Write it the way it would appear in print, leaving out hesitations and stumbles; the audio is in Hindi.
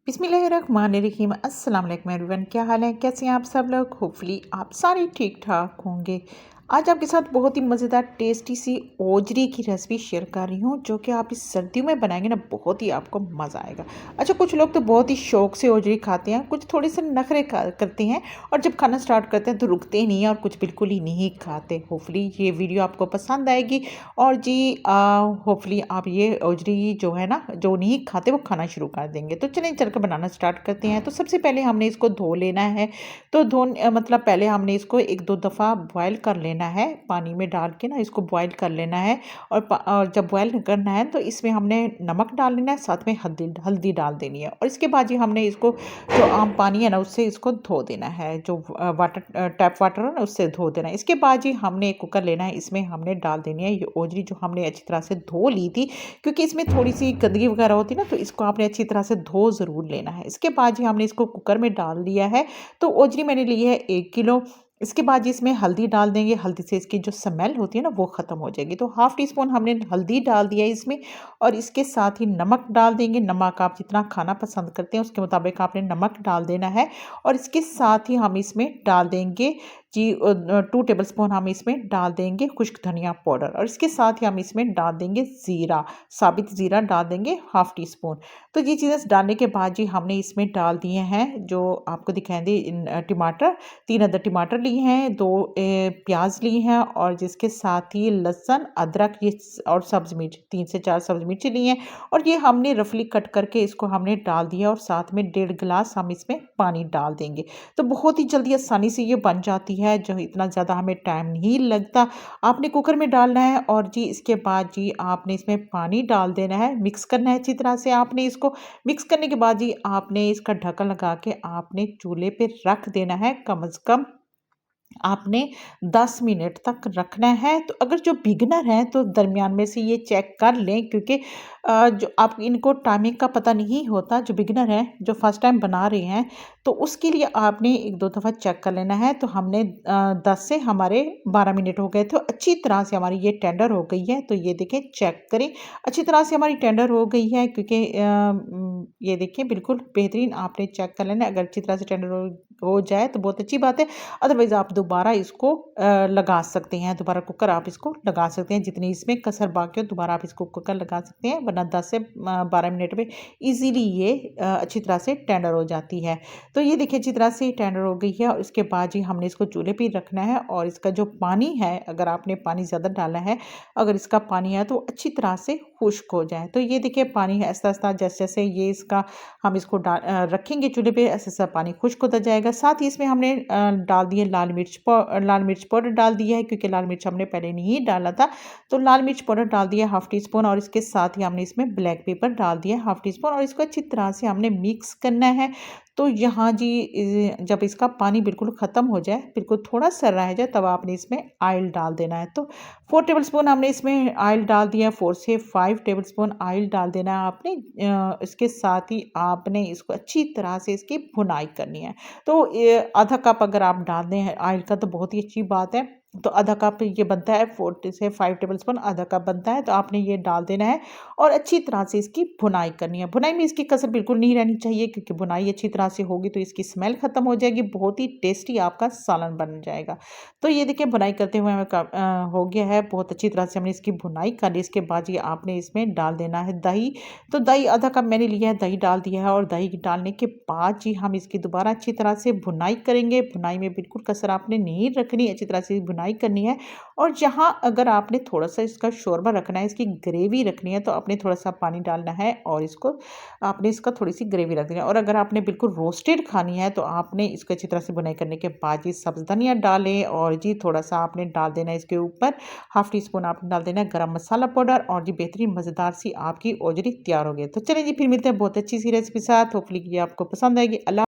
बिस्मिल्लाहिर्रहमानिर्रहीम अस्सलाम वालेकुम एवरीवन। क्या हाल है, कैसे हैं आप सब लोग। होपफुली आप सारे ठीक ठाक होंगे। आज आपके साथ बहुत ही मज़ेदार टेस्टी सी ओजरी की रेसिपी शेयर कर रही हूँ, जो कि आप इस सर्दियों में बनाएंगे ना, बहुत ही आपको मज़ा आएगा। अच्छा, कुछ लोग तो बहुत ही शौक से ओजरी खाते हैं, कुछ थोड़े से नखरे करते हैं और जब खाना स्टार्ट करते हैं तो रुकते ही नहीं हैं और कुछ बिल्कुल ही नहीं खाते। होपफुली ये वीडियो आपको पसंद आएगी और जी होपफुली आप ये ओजरी जो है ना, जो नहीं खाते वो खाना शुरू कर देंगे। तो चलिए चलकर बनाना स्टार्ट करते हैं। तो सबसे पहले हमने इसको धो लेना है। तो मतलब पहले हमने इसको 1-2 दफ़ा बॉयल कर लेना है, पानी में डाल के ना इसको बॉयल कर लेना है। और जब बॉयल करना है तो इसमें हमने नमक डाल लेना है, साथ में हल्दी हल्दी डाल देनी है और इसके बाद ही हमने इसको जो आम पानी है ना उससे इसको धो देना है, जो वाटर टैप वाटर है ना उससे धो देना है। इसके बाद ही हमने एक कुकर लेना है, इसमें हमने डाल देनी है ये ओजरी जो हमने अच्छी तरह से धो ली थी, क्योंकि इसमें थोड़ी-सी गंदगी वगैरह होती है ना, तो इसको आपने अच्छी तरह से धो ज़रूर लेना है। इसके बाद ही हमने इसको कुकर में डाल दिया है। तो ओजरी मैंने ली है 1 किलो। इसके बाद जी इसमें हल्दी डाल देंगे, हल्दी से इसकी जो स्मेल होती है ना वो ख़त्म हो जाएगी। तो हाफ़ टी स्पून हमने हल्दी डाल दिया है इसमें और इसके साथ ही नमक डाल देंगे। नमक आप जितना खाना पसंद करते हैं उसके मुताबिक आपने नमक डाल देना है और इसके साथ ही हम इसमें डाल देंगे जी 2 टेबलस्पून हम इसमें डाल देंगे खुश्क धनिया पाउडर और इसके साथ ही हम इसमें डाल देंगे ज़ीरा, साबित ज़ीरा डाल देंगे हाफ़ टी स्पून। तो ये चीज़ें डालने के बाद जी हमने इसमें डाल दिए हैं जो आपको दिखाएँगे टमाटर, 3 अदर टमाटर लिए हैं, 2 प्याज़ लिए हैं और जिसके साथ ही लहसुन, अदरक ये और सब्ज़ मिर्च 3 से 4 सब्ज़ मिर्ची ली हैं और ये हमने रफली कट करके इसको हमने डाल दिया और साथ में 1.5 गिलास हम इसमें पानी डाल देंगे। तो बहुत ही जल्दी आसानी से ये बन जाती है, जो इतना ज़्यादा हमें टाइम नहीं लगता। आपने कुकर में डालना है और जी इसके बाद जी आपने इसमें पानी डाल देना है, मिक्स करना है अच्छी तरह से। आपने इसको मिक्स करने के बाद जी आपने इसका ढक्कन लगा के आपने चूल्हे पे रख देना है, कम से कम आपने 10 मिनट तक रखना है। तो अगर जो बिगिनर हैं तो दरमियान में से ये चेक कर लें, क्योंकि जो आप इनको टाइमिंग का पता नहीं होता। जो बिगिनर हैं, जो फर्स्ट टाइम बना रहे हैं, तो उसके लिए आपने 1-2 दफ़ा चेक कर लेना है। तो हमने 10 से हमारे 12 मिनट हो गए, तो अच्छी तरह से हमारी ये टेंडर हो गई है। तो ये देखें, चेक करें, अच्छी तरह से हमारी टेंडर हो गई है, क्योंकि ये देखिए बिल्कुल बेहतरीन आपने चेक कर लेना है। अगर अच्छी तरह से टेंडर हो जाए तो बहुत अच्छी बात है, अदरवाइज़ आप दोबारा इसको लगा सकते हैं, दोबारा कुकर आप इसको लगा सकते हैं। जितनी इसमें कसर बाकी हो दोबारा आप इसको कुकर लगा सकते हैं, वरना 10 से 12 मिनट में ईज़िली ये अच्छी तरह से टेंडर हो जाती है। तो ये देखिए अच्छी तरह से टेंडर हो गई है और इसके बाद ही हमने इसको चूल्हे पे ही रखना है और इसका जो पानी है, अगर आपने पानी ज़्यादा डाला है, अगर इसका पानी है तो अच्छी तरह से खुश्क हो जाए। तो ये देखिए पानी है आहिस्ता-आहिस्ता जैसे-जैसे ये इसका हम इसको रखेंगे चूल्हे पे, ऐसा-ऐसा पानी खुश्क होता जाएगा। साथ ही इसमें हमने डाल दिए लाल मिर्च पाउडर डाल दिया है, क्योंकि लाल मिर्च हमने पहले नहीं डाला था। तो लाल मिर्च पाउडर डाल दिया हाफ़ टी स्पून और इसके साथ ही हमने इसमें ब्लैक पेपर डाल दिया हाफ़ टी स्पून और इसको अच्छी तरह से हमने मिक्स करना है। तो यहाँ जी जब इसका पानी बिल्कुल ख़त्म हो जाए, बिल्कुल थोड़ा-सा रह जाए, तब आपने इसमें ऑयल डाल देना है। तो 4 टेबलस्पून हमने इसमें ऑयल डाल दिया, 4 से 5 टेबलस्पून ऑयल डाल देना है आपने। इसके साथ ही आपने इसको अच्छी तरह से इसकी भुनाई करनी है। तो ये आधा कप अगर आप डाल दें ऑयल का तो बहुत ही अच्छी बात है। तो आधा कप ये बनता है, 4 से 5 टेबलस्पून आधा कप बनता है, तो आपने ये डाल देना है और अच्छी तरह से इसकी भुनाई करनी है। भुनाई में इसकी कसर बिल्कुल नहीं रहनी चाहिए, क्योंकि भुनाई अच्छी तरह से होगी तो इसकी स्मेल ख़त्म हो जाएगी, बहुत ही टेस्टी आपका सालन बन जाएगा। तो ये देखिए भुनाई करते हुए हमें हो गया है, बहुत अच्छी तरह से हमने इसकी भुनाई कर ली। इसके बाद ये आपने इसमें डाल देना है दही। तो दही आधा कप मैंने लिया है, दही डाल दिया है और दही डालने के बाद जी हम इसकी दोबारा अच्छी तरह से भुनाई करेंगे। भुनाई में बिल्कुल कसर आपने नहीं रखनी, अच्छी तरह से भुनाई करनी है। और जहाँ अगर आपने थोड़ा-सा इसका शोरबा रखना है, इसकी ग्रेवी रखनी है, तो आपने थोड़ा-सा पानी डालना है और इसको आपने इसका थोड़ी-सी ग्रेवी रख देनी है। और अगर आपने बिल्कुल रोस्टेड खानी है, तो आपने इसको अच्छी तरह से भुनाई करने के बाद जी सब्ज़ धनिया डालें और जी थोड़ा-सा आपने डाल देना है इसके ऊपर, हाफ़ टी स्पून आपने डाल देना है गरम मसाला पाउडर और जी बेहतरीन मज़ेदार सी आपकी ओजरी तैयार हो गई है। तो चलिए जी फिर मिलते हैं बहुत अच्छी सी रेसिपी के साथ, होपफुली ये आपको पसंद आएगी। अल्लाह